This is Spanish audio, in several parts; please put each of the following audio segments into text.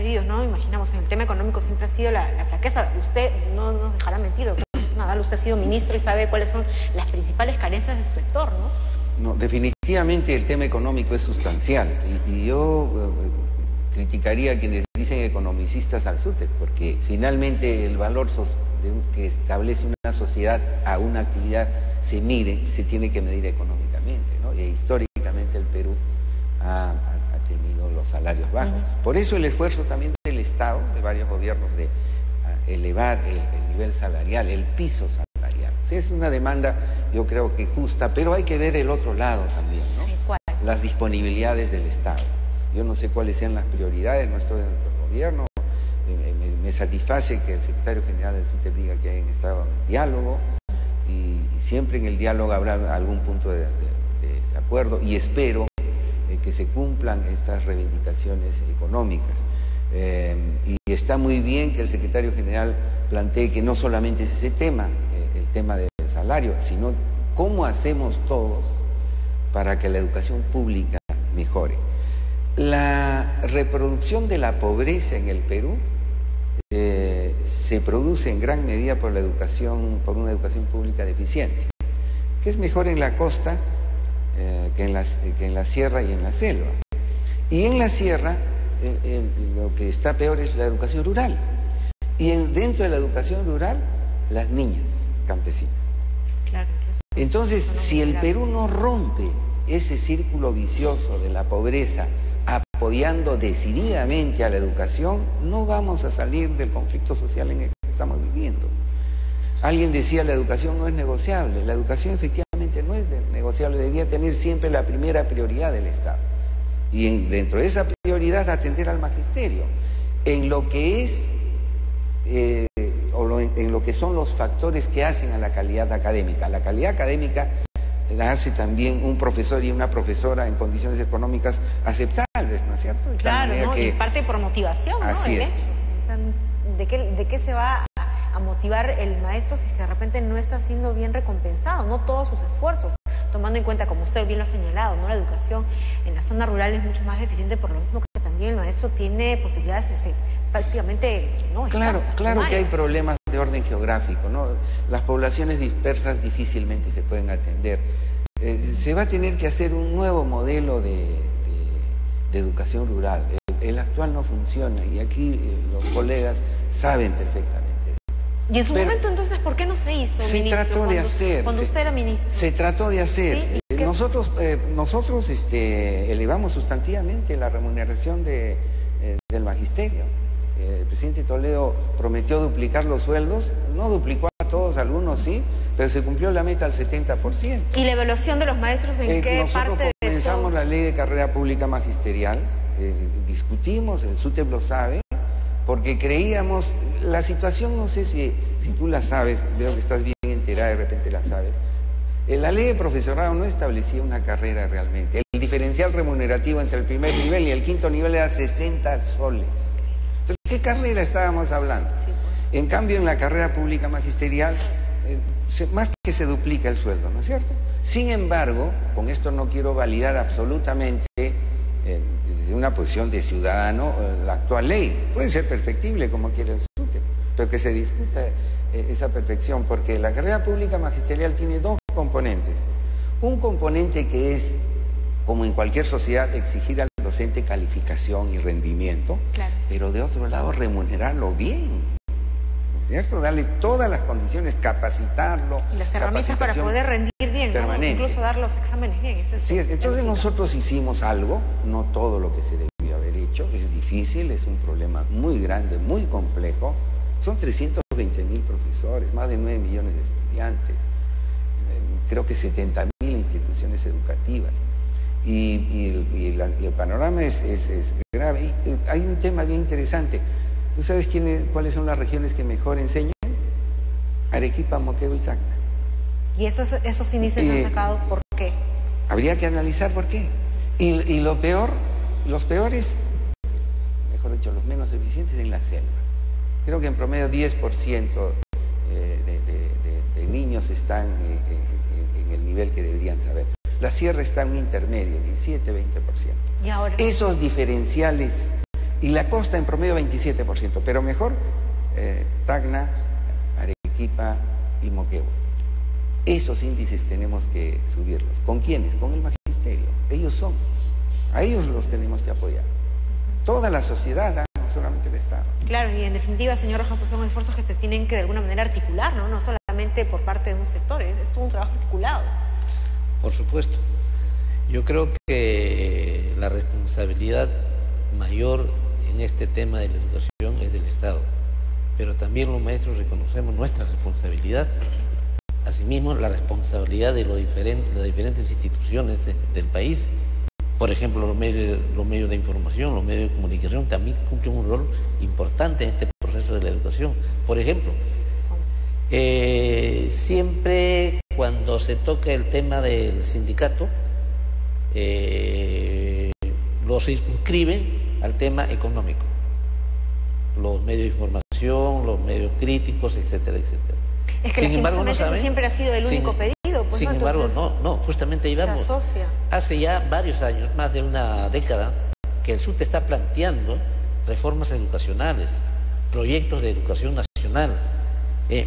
medidos, ¿no? Imaginamos, en el tema económico siempre ha sido la flaqueza. Usted no nos dejará mentir, doctor Nadal, usted ha sido ministro y sabe cuáles son las principales carencias de su sector, ¿no? No, definitivamente el tema económico es sustancial y yo criticaría a quienes dicen economicistas al SUTEP, porque finalmente el valor que establece una sociedad a una actividad se tiene que medir económicamente, ¿no? Y históricamente el Perú ha tenido los salarios bajos. Por eso el esfuerzo también del Estado, de varios gobiernos, de elevar el nivel salarial, el piso salarial. O sea, es una demanda, yo creo que justa, pero hay que ver el otro lado también, ¿no? Sí, ¿cuál? Las disponibilidades del Estado. Yo no sé cuáles sean las prioridades, no estoy dentro del gobierno. Me satisface que el secretario general del SUTEP diga que hayan estado en diálogo y siempre en el diálogo habrá algún punto de acuerdo y espero que se cumplan estas reivindicaciones económicas. Y está muy bien que el secretario general plantee que no solamente es ese tema, el tema del salario, sino cómo hacemos todos para que la educación pública mejore. La reproducción de la pobreza en el Perú se produce en gran medida por una educación pública deficiente, que es mejor en la costa que en la sierra y en la selva. Y en la sierra lo que está peor es la educación rural. Y dentro de la educación rural, las niñas campesinas. Claro. Entonces, si el Perú no rompe ese círculo vicioso de la pobreza, apoyando decididamente a la educación, no vamos a salir del conflicto social en el que estamos viviendo. Alguien decía, la educación no es negociable. La educación efectivamente no es negociable, debería tener siempre la primera prioridad del Estado. Y dentro de esa prioridad atender al magisterio, en lo que es, en lo que son los factores que hacen a la calidad académica. La calidad académica la hace también un profesor y una profesora en condiciones económicas aceptables, ¿no es cierto? Claro, ¿no? Y parte por motivación, ¿no? Así es. O sea, ¿de qué se va a motivar el maestro si es que de repente no está siendo bien recompensado, no todos sus esfuerzos? Tomando en cuenta, como usted bien lo ha señalado, ¿no? La educación en la zona rural es mucho más deficiente, por lo mismo que también el maestro tiene posibilidades prácticamente no claro escasas, que hay problemas de orden geográfico, ¿no? Las poblaciones dispersas difícilmente se pueden atender. Se va a tener que hacer un nuevo modelo de educación rural. El actual no funciona y aquí los colegas saben perfectamente. ¿Y en su momento entonces por qué no se hizo, se ministro? Trató de hacer. Cuando usted era ministro. Se trató de hacer. ¿Sí? Nosotros elevamos sustantivamente la remuneración del magisterio. El presidente Toledo prometió duplicar los sueldos, no duplicó a todos, algunos sí, pero se cumplió la meta al 70%. ¿Y la evaluación de los maestros en qué nosotros parte de comenzamos todo? la ley de carrera pública magisterial, discutimos, el SUTEP lo sabe, porque creíamos, la situación, no sé si tú la sabes, veo que estás bien enterada, de repente la sabes, la ley de profesorado no establecía una carrera realmente. El diferencial remunerativo entre el primer nivel y el quinto nivel era 60 soles. Entonces, ¿qué carrera estábamos hablando? En cambio, en la carrera pública magisterial, más que se duplica el sueldo, ¿no es cierto? Sin embargo, con esto no quiero validar absolutamente desde una posición de ciudadano la actual ley. Puede ser perfectible como quiere el SUTEP, pero que se discuta esa perfección, porque la carrera pública magisterial tiene dos componentes. Un componente que es, como en cualquier sociedad, exigir al docente calificación y rendimiento, claro, pero de otro lado remunerarlo bien, ¿no es cierto? Darle todas las condiciones, capacitarlo. Y las herramientas para poder rendir bien, ¿no? Incluso dar los exámenes bien. Sí, entonces nosotros hicimos algo, no todo lo que se debió haber hecho, es difícil, es un problema muy grande, muy complejo. Son 320.000 profesores, más de 9 millones de estudiantes, creo que 70.000 instituciones educativas. Y el panorama es grave. Y hay un tema bien interesante. ¿Tú sabes cuáles son las regiones que mejor enseñan? Arequipa, Moquegua y Tacna. ¿Y esos índices han sacado por qué? Habría que analizar por qué. Y los peores, mejor dicho, los menos eficientes en la selva. Creo que en promedio 10% de niños están en el nivel que deberían saber. La sierra está en un intermedio, 17-20%. ¿Y ahora? Esos diferenciales Y la costa en promedio 27%, pero mejor Tacna, Arequipa y Moquegua. Esos índices tenemos que subirlos. ¿Con quiénes? Con el magisterio. Ellos son. A ellos los tenemos que apoyar. Toda la sociedad, no solamente el Estado. Claro, y en definitiva, señor Rojas, pues son esfuerzos que se tienen que de alguna manera articular, ¿no? No solamente por parte de un sector, es todo un trabajo articulado. Por supuesto. Yo creo que la responsabilidad mayor en este tema de la educación es del Estado, pero también los maestros reconocemos nuestra responsabilidad, asimismo la responsabilidad de las diferentes instituciones del país. Por ejemplo, los medios de información, los medios de comunicación también cumplen un rol importante en este proceso de la educación. Por ejemplo, siempre cuando se toca el tema del sindicato, lo circunscriben al tema económico, los medios de información, los medios críticos, etcétera, etcétera. Es que lastimosamente ese siempre ha sido el único pedido. Pues, sin embargo, no, justamente ahí vamos. Se asocia. Hace ya varios años, más de una década, que el SUTE está planteando reformas educacionales, proyectos de educación nacional,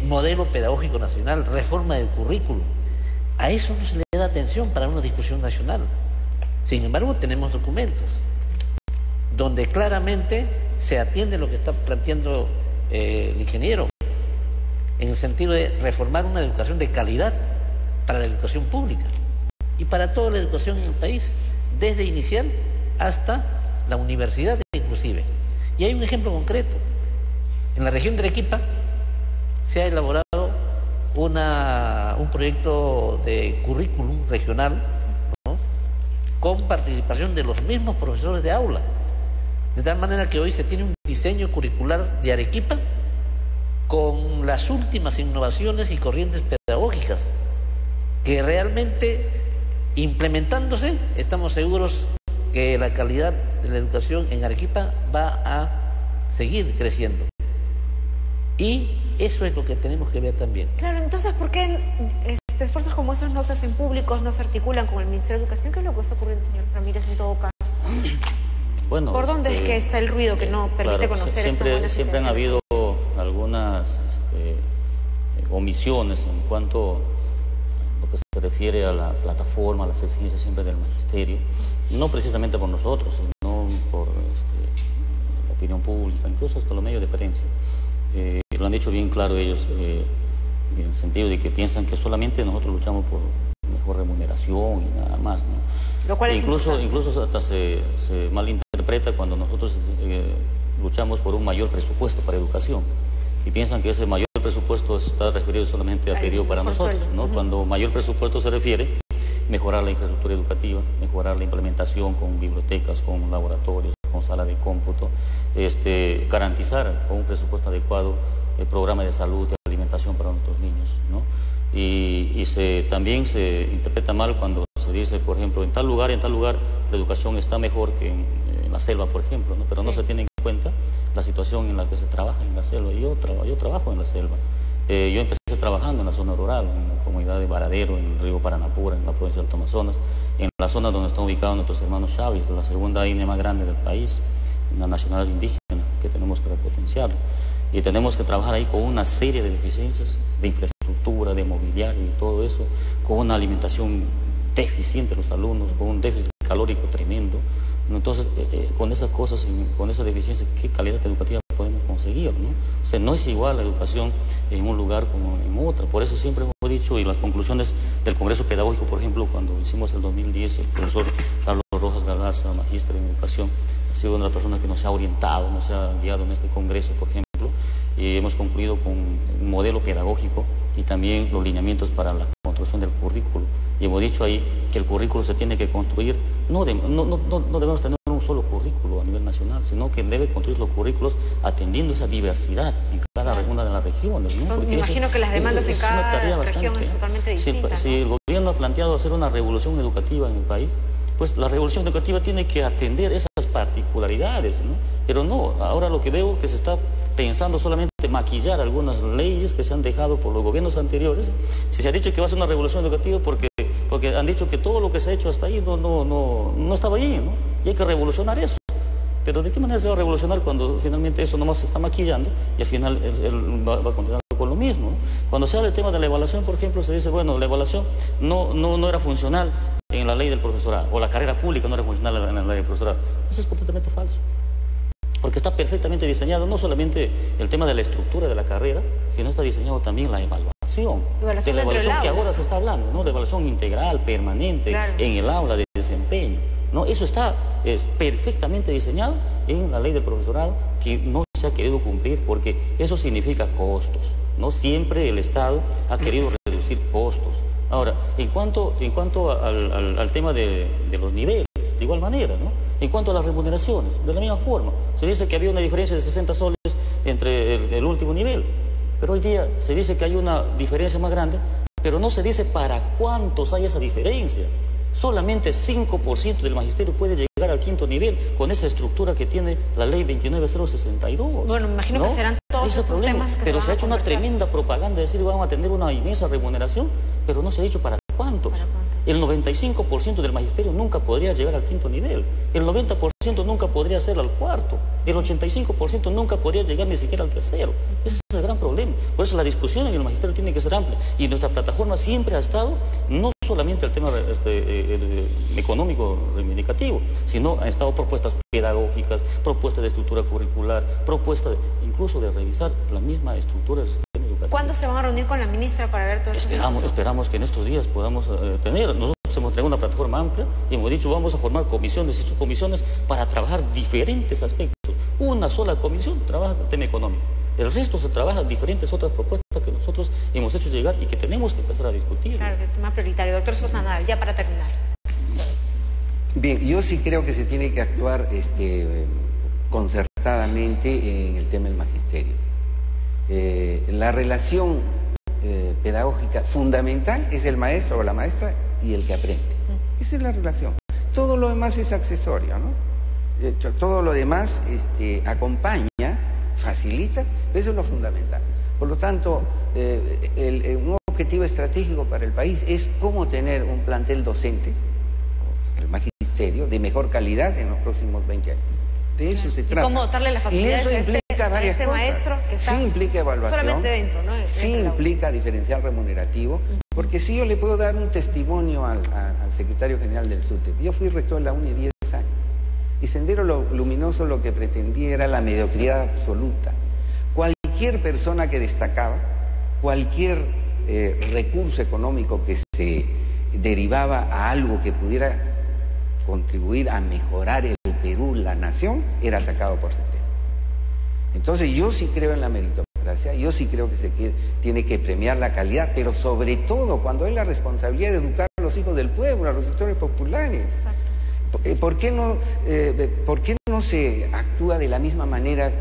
modelo pedagógico nacional, reforma del currículo. A eso no se le da atención para una discusión nacional. Sin embargo, tenemos documentos donde claramente se atiende lo que está planteando el ingeniero, en el sentido de reformar una educación de calidad para la educación pública y para toda la educación en el país, desde inicial hasta la universidad inclusive. Y hay un ejemplo concreto. En la región de Arequipa se ha elaborado un proyecto de currículum regional, ¿no?, con participación de los mismos profesores de aula, de tal manera que hoy se tiene un diseño curricular de Arequipa con las últimas innovaciones y corrientes pedagógicas, que realmente implementándose estamos seguros que la calidad de la educación en Arequipa va a seguir creciendo. Y eso es lo que tenemos que ver también. Claro, entonces, ¿por qué esfuerzos como esos no se hacen públicos, no se articulan con el Ministerio de Educación? ¿Qué es lo que está ocurriendo, señor Ramírez, en todo caso? Bueno, ¿por dónde es que está el ruido que no permite conocer estas buenas siempre han habido algunas omisiones en cuanto a lo que se refiere a la plataforma, a las exigencias siempre del magisterio, no precisamente por nosotros, sino por la opinión pública, incluso hasta los medios de prensa. Lo han dicho bien claro ellos, en el sentido de que piensan que solamente nosotros luchamos por mejor remuneración y nada más, ¿no? Lo cual incluso hasta se malinterpreta cuando nosotros luchamos por un mayor presupuesto para educación, y piensan que ese mayor presupuesto está referido solamente a pedido para nosotros, ¿no? Cuando mayor presupuesto se refiere mejorar la infraestructura educativa, mejorar la implementación con bibliotecas, con laboratorios, con sala de cómputo, garantizar con un presupuesto adecuado el programa de salud y alimentación para nuestros niños, ¿no? Y también se interpreta mal cuando se dice, por ejemplo, en tal lugar la educación está mejor que en la selva, por ejemplo, ¿no? Pero sí, no se tiene en cuenta la situación en la que se trabaja en la selva. Yo trabajo en la selva. Yo empecé trabajando en la zona rural, en la comunidad de Varadero, en el río Paranapura, en la provincia del Amazonas, en la zona donde están ubicados nuestros hermanos Chavis, la segunda INE más grande del país, una nacional indígena que tenemos que repotenciar. Y tenemos que trabajar ahí con una serie de deficiencias de infraestructura, de mobiliario y todo eso, con una alimentación deficiente de los alumnos, con un déficit calórico tremendo. Entonces, con esas cosas, con esa deficiencia, ¿qué calidad educativa podemos conseguir, ¿no? O sea, no es igual la educación en un lugar como en otro. Por eso siempre hemos dicho, y las conclusiones del Congreso Pedagógico, por ejemplo, cuando hicimos el 2010, el profesor Carlos Rojas Galarza, magíster en educación, ha sido una persona que nos ha orientado, nos ha guiado en este Congreso, por ejemplo, y hemos concluido con un modelo pedagógico y también los lineamientos para la construcción del currículo. Y hemos dicho ahí que el currículo se tiene que construir, no debemos tener un solo currículo a nivel nacional, sino que debe construir los currículos atendiendo esa diversidad en cada una de las regiones, ¿no? Me imagino que las demandas en cada región es totalmente distinta, si el gobierno ha planteado hacer una revolución educativa en el país, pues la revolución educativa tiene que atender esas particularidades, ¿no? Pero no, ahora lo que veo que se está pensando solamente maquillar algunas leyes que se han dejado por los gobiernos anteriores. Si se ha dicho que va a ser una revolución educativa porque han dicho que todo lo que se ha hecho hasta ahí no estaba allí, ¿no? Y hay que revolucionar eso. Pero ¿de qué manera se va a revolucionar cuando finalmente eso nomás se está maquillando y al final él va a continuar con lo mismo, ¿no? Cuando se habla del tema de la evaluación, por ejemplo, se dice, bueno, la evaluación no era funcional en la ley del profesorado, o la carrera pública no era funcional en la ley del profesorado. Eso es completamente falso. Porque está perfectamente diseñado no solamente el tema de la estructura de la carrera, sino está diseñado también la evaluación. De la evaluación que ahora se está hablando, ¿no? De evaluación integral, permanente, claro, en el aula de desempeño, ¿no? Eso está perfectamente diseñado en la ley del profesorado, que no se ha querido cumplir porque eso significa costos, ¿no? Siempre el Estado ha querido reducir costos. Ahora, en cuanto al tema de los niveles, de igual manera, ¿no? En cuanto a las remuneraciones, de la misma forma, se dice que había una diferencia de 60 soles entre el último nivel, pero hoy día se dice que hay una diferencia más grande, pero no se dice para cuántos hay esa diferencia. Solamente 5% del magisterio puede llegar al quinto nivel con esa estructura que tiene la ley 29062. Bueno, me imagino, ¿no?, que serán todos estos temas que pero se ha hecho una tremenda propaganda de decir vamos a tener una inmensa remuneración, pero no se ha dicho para cuántos. El 95% del magisterio nunca podría llegar al quinto nivel, el 90% nunca podría ser al cuarto, el 85% nunca podría llegar ni siquiera al tercero. Ese es el gran problema. Por eso la discusión en el magisterio tiene que ser amplia, y nuestra plataforma siempre ha estado no solamente el tema económico reivindicativo, sino han estado propuestas pedagógicas, propuestas de estructura curricular, propuestas incluso de revisar la misma estructura del sistema educativo. ¿Cuándo se van a reunir con la ministra para ver todo eso? Esperamos que en estos días podamos tener. Nosotros hemos tenido una plataforma amplia y hemos dicho vamos a formar comisiones y subcomisiones para trabajar diferentes aspectos. Una sola comisión trabaja el tema económico. El resto se trabaja en diferentes otras propuestas que nosotros hemos hecho llegar y que tenemos que empezar a discutir. Claro, el tema prioritario. Doctor Sosa Nadal, ya para terminar. Bien, yo sí creo que se tiene que actuar concertadamente en el tema del magisterio. La relación pedagógica fundamental es el maestro o la maestra y el que aprende. Esa es la relación. Todo lo demás es accesorio, ¿no? Todo lo demás acompaña, facilita, eso es lo fundamental. Por lo tanto, un objetivo estratégico para el país es cómo tener un plantel docente, el magisterio, de mejor calidad en los próximos 20 años. De eso se trata. ¿Y cómo dotarle las facilidades y eso implica varias cosas. Maestro que está sí implica evaluación, solamente dentro, ¿no? Sí implica diferencial remunerativo, porque si yo le puedo dar un testimonio al secretario general del SUTEP. Yo fui rector de la UNI 10 años, y Sendero Luminoso lo que pretendía era la mediocridad absoluta. Cualquier persona que destacaba, cualquier recurso económico que se derivaba a algo que pudiera contribuir a mejorar el Perú, la nación, era atacado por Sendero. Entonces yo sí creo en la meritocracia, yo sí creo que tiene que premiar la calidad, pero sobre todo cuando es la responsabilidad de educar a los hijos del pueblo, a los sectores populares. Exacto. ¿Por qué no se actúa de la misma manera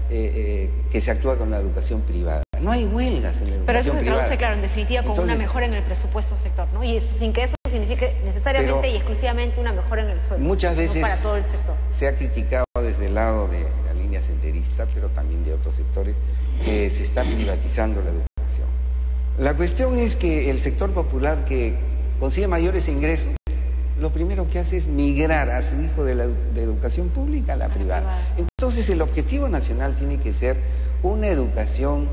que se actúa con la educación privada? No hay huelgas en la educación privada. Pero eso se traduce, claro, en definitiva, con una mejora en el presupuesto sector, ¿no? Y eso, sin que eso signifique necesariamente y exclusivamente una mejora en el sueldo. Muchas veces, ¿no?, para todo el sector. Se ha criticado desde el lado de la línea senderista, pero también de otros sectores, que se está privatizando la educación. La cuestión es que el sector popular que consigue mayores ingresos, lo primero que hace es migrar a su hijo de educación pública a la privada. Entonces el objetivo nacional tiene que ser una educación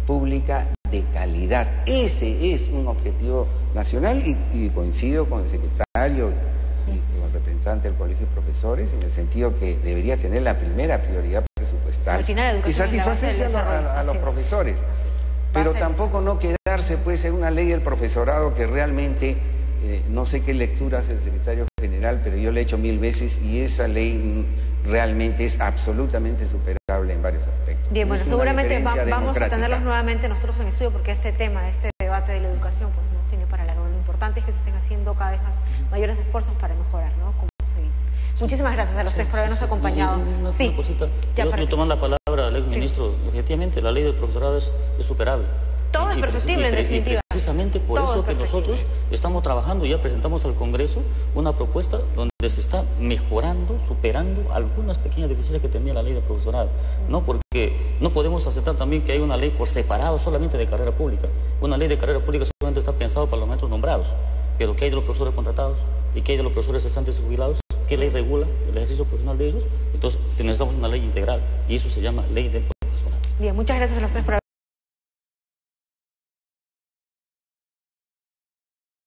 pública de calidad. Ese es un objetivo nacional y coincido con el secretario y con el representante del Colegio de Profesores en el sentido que debería tener la primera prioridad presupuestal. Al final, la educación y satisfacerse a los profesores. Pero tampoco no quedarse pues en una ley del profesorado que realmente... no sé qué lectura hace el secretario general, pero yo le he hecho 1000 veces y esa ley realmente es absolutamente superable en varios aspectos. Bien, bueno, seguramente vamos a tenerlos nuevamente nosotros en estudio porque este tema, este debate de la educación, pues no tiene para largo. Lo importante es que se estén haciendo cada vez más mayores esfuerzos para mejorar, ¿no? Como se dice. Muchísimas gracias a los tres por habernos acompañado. Una cosita. Yo tomando la palabra al exministro, efectivamente la ley del profesorado es superable. Todo es perfectible, en definitiva. Y precisamente por eso que nosotros estamos trabajando y ya presentamos al Congreso una propuesta donde se está mejorando, superando algunas pequeñas deficiencias que tenía la ley de profesorado, ¿no? Porque no podemos aceptar también que hay una ley por separado solamente de carrera pública. Una ley de carrera pública solamente está pensada para los maestros nombrados, pero ¿qué hay de los profesores contratados? ¿Y qué hay de los profesores cesantes y jubilados? ¿qué ley regula el ejercicio profesional de ellos? Entonces necesitamos una ley integral y eso se llama ley del profesional. Bien, muchas gracias a los tres por